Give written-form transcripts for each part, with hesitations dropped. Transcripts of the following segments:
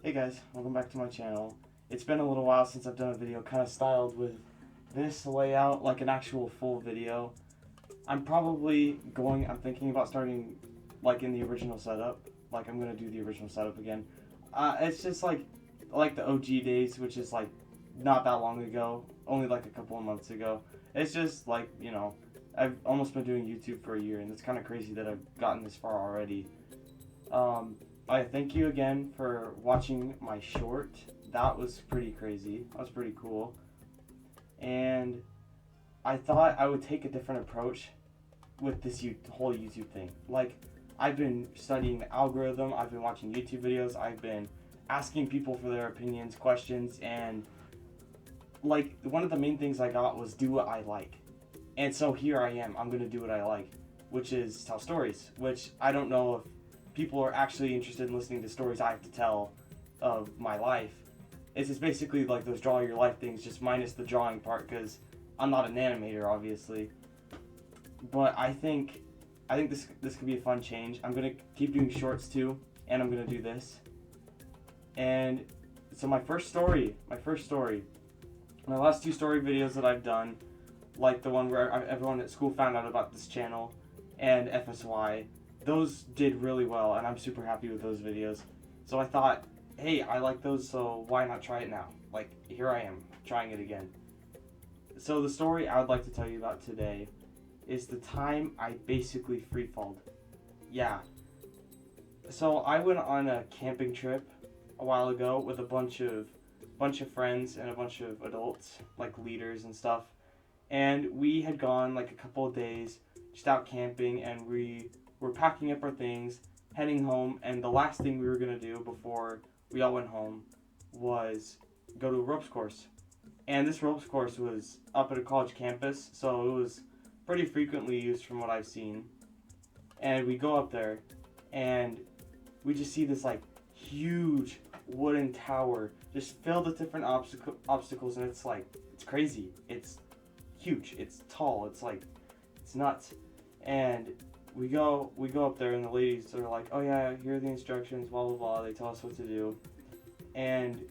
Hey guys, welcome back to my channel. It's been a little while since I've done a video kind of styled with this layout, like an actual full video. I'm thinking about starting like in the original setup. Like I'm gonna do the original setup again. It's just like the OG days, which is like not that long ago, only like a couple of months ago. It's just like, I've almost been doing YouTube for a year, and it's kind of crazy that I've gotten this far already. Um, I thank you again for watching my short. That was pretty crazy. That was pretty cool. And I thought I would take a different approach with this whole YouTube thing. Like, I've been studying the algorithm, I've been watching YouTube videos, I've been asking people for their opinions, questions, and like one of the main things I got was do what I like. And so here I am. I'm going to do what I like, which is tell stories, which I don't know if people are actually interested in listening to stories I have to tell of my life. It's just basically like those draw your life things, just minus the drawing part, because I'm not an animator, obviously. But I think this could be a fun change. I'm gonna keep doing shorts too, and I'm gonna do this. And so my last two story videos that I've done, like the one where everyone at school found out about this channel, and FSY, those did really well, and I'm super happy with those videos. So I thought, hey, I like those, so why not try it now? Like, here I am, trying it again. So the story I would like to tell you about today is the time I basically freefalled. Yeah. So I went on a camping trip a while ago with a bunch of friends and a bunch of adults, like leaders and stuff. And we had gone like a couple of days just out camping, and we were packing up our things, heading home, and the last thing we were gonna do before we all went home was go to a ropes course. And this ropes course was up at a college campus, so it was pretty frequently used from what I've seen. And we go up there, and we just see this like huge wooden tower just filled with different obstacles, and it's crazy. It's huge. It's tall. It's nuts. And we go up there, and the ladies are like, "Oh yeah, here are the instructions, blah blah blah." They tell us what to do, and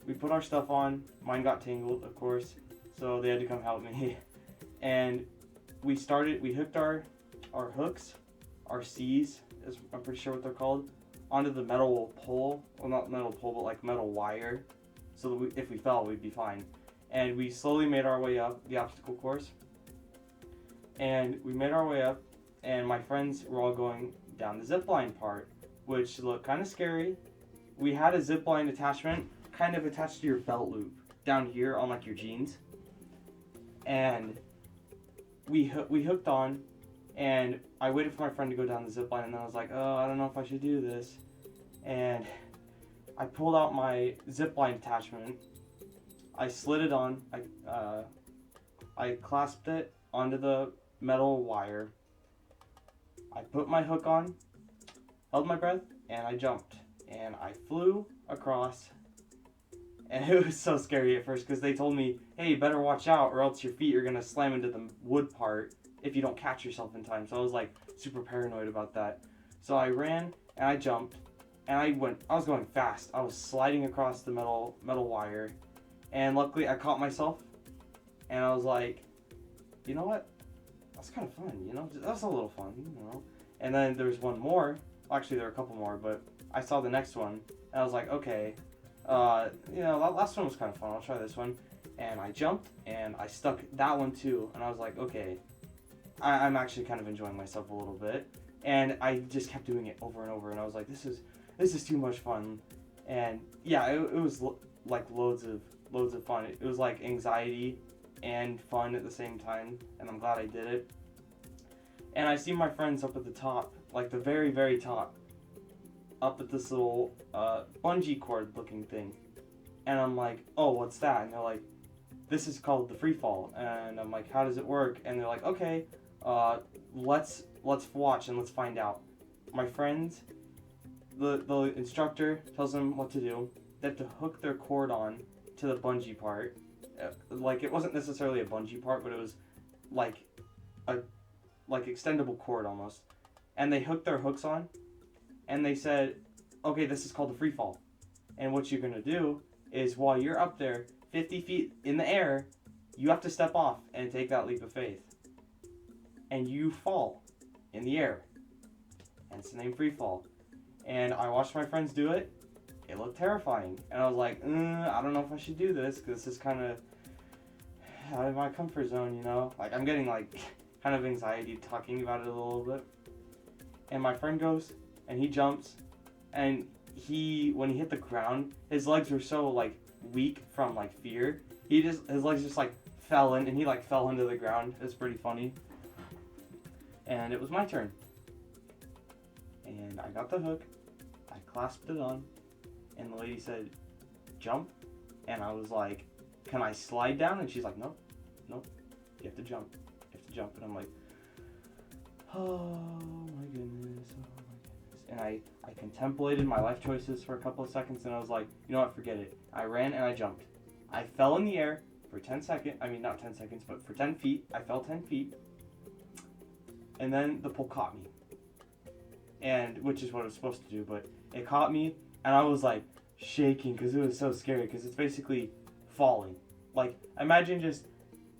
we put our stuff on. Mine got tangled, of course, so they had to come help me. And we hooked our hooks, our C's, I'm pretty sure what they're called, onto the metal pole. Well, not metal pole, but like metal wire, so that if we fell, we'd be fine. And we slowly made our way up the obstacle course. And we made our way up, and my friends were all going down the zip line part, which looked kind of scary. We had a zip line attachment kind of attached to your belt loop down here on like your jeans. And we hooked on, and I waited for my friend to go down the zip line, and then I was like, oh, I don't know if I should do this. And I pulled out my zip line attachment. I slid it on. I clasped it onto the metal wire. I put my hook on, held my breath, and I jumped. And I flew across. And it was so scary at first because they told me, hey, you better watch out or else your feet are going to slam into the wood part if you don't catch yourself in time. So I was like super paranoid about that. So I ran and I jumped, and I was going fast. I was sliding across the metal wire, and luckily I caught myself, and I was like, you know what? That's kind of fun, That's a little fun. And then there's one more. Actually, there are a couple more, but I saw the next one, and I was like, okay, that last one was kind of fun. I'll try this one. And I jumped, and I stuck that one too, and I was like, okay, I'm actually kind of enjoying myself a little bit. And I just kept doing it over and over, and I was like, this is too much fun. And yeah, it was like loads of fun. It was like anxiety and fun at the same time, and I'm glad I did it. And I see my friends up at the top, like the very, very top, up at this little bungee cord looking thing. And I'm like, oh, what's that? And they're like, this is called the free fall. And I'm like, how does it work? And they're like, okay, let's watch and let's find out. My friends, the instructor tells them what to do. They have to hook their cord on to the bungee part. Like, it wasn't necessarily a bungee part, but it was like a extendable cord almost. And they hooked their hooks on, and they said, okay, this is called the free fall. And what you're gonna do is while you're up there 50 feet in the air, you have to step off and take that leap of faith. And you fall in the air. And it's the name free fall. And I watched my friends do it. It looked terrifying. And I was like, I don't know if I should do this, because this is kind of out of my comfort zone, you know? Like, I'm getting, like, kind of anxiety talking about it a little bit. And my friend goes, and he jumps, and when he hit the ground, his legs were so, like, weak from, like, fear. His legs just, like, fell in, and he, like, fell into the ground. It was pretty funny. And it was my turn. And I got the hook, I clasped it on, and the lady said, jump. And I was like, can I slide down? And she's like, nope, you have to jump. And I'm like, oh my goodness. And I contemplated my life choices for a couple of seconds, and I was like, you know what, forget it. I ran and I jumped. I fell in the air for 10 seconds, not 10 seconds, but for 10 feet. I fell 10 feet. And then the pole caught me. And which is what it was supposed to do, but it caught me, and I was like shaking because it was so scary, because it's basically falling. Like, imagine just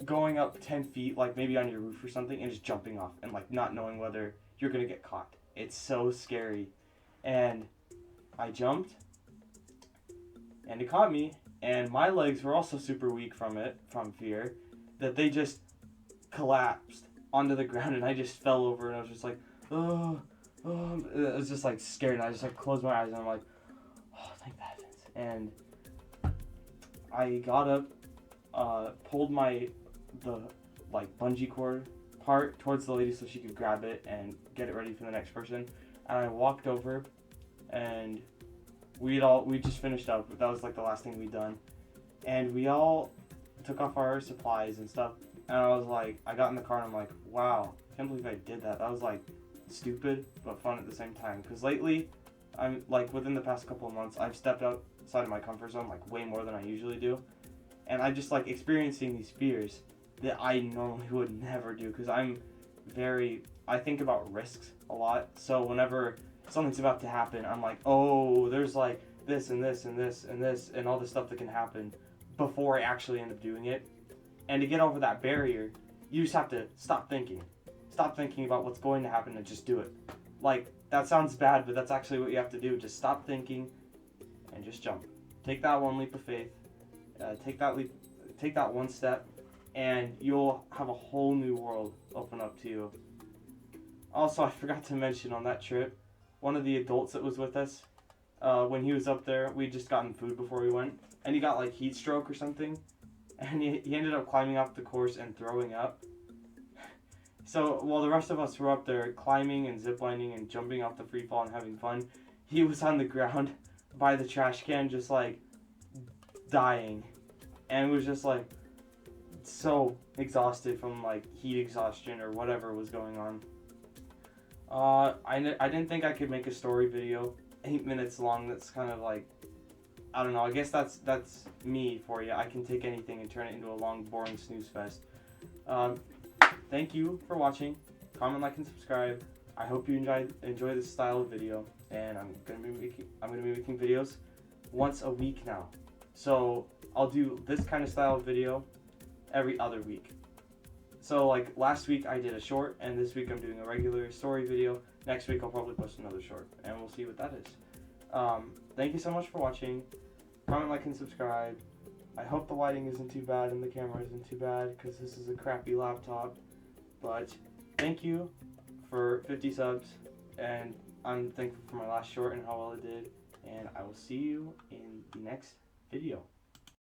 going up 10 feet, like maybe on your roof or something, and just jumping off and like not knowing whether you're gonna get caught. It's so scary. And I jumped, and it caught me, and my legs were also super weak from fear, that they just collapsed onto the ground, and I just fell over, and I was just like, oh. I was just like scared, and I just like closed my eyes, and I'm like, oh, thank the heavens. And I got up, pulled the like bungee cord part towards the lady so she could grab it and get it ready for the next person. And I walked over, and we just finished up. That was like the last thing we'd done, and we all took off our supplies and stuff. And I was like, I got in the car, and I'm like, wow, I can't believe I did that. That was like stupid but fun at the same time, because lately, I'm like, within the past couple of months, I've stepped outside of my comfort zone like way more than I usually do, and I just like experiencing these fears that I normally would never do, because I think about risks a lot. So whenever something's about to happen, I'm like, oh, there's like this and this and this and this and all this stuff that can happen before I actually end up doing it. And to get over that barrier, you just have to stop thinking about what's going to happen and just do it. Like, that sounds bad, but that's actually what you have to do. Just stop thinking and just jump. Take that one leap of faith. Take that one step, and you'll have a whole new world open up to you. Also, I forgot to mention on that trip, one of the adults that was with us, when he was up there, we just gotten food before we went, and he got like heat stroke or something, and he ended up climbing off the course and throwing up. So while the rest of us were up there climbing and ziplining and jumping off the free fall and having fun, he was on the ground by the trash can just like dying, and was just like so exhausted from like heat exhaustion or whatever was going on. I didn't think I could make a story video 8 minutes long. That's kind of like, I don't know, I guess that's me for you. I can take anything and turn it into a long, boring snooze fest. Thank you for watching. Comment, like, and subscribe. I hope you enjoy this style of video, and I'm gonna be making videos once a week now. So I'll do this kind of style of video every other week. So like last week I did a short, and this week I'm doing a regular story video. Next week I'll probably post another short, and we'll see what that is. Thank you so much for watching. Comment, like, and subscribe. I hope the lighting isn't too bad and the camera isn't too bad, because this is a crappy laptop. But thank you for 50 subs, and I'm thankful for my last short and how well it did. And I will see you in the next video.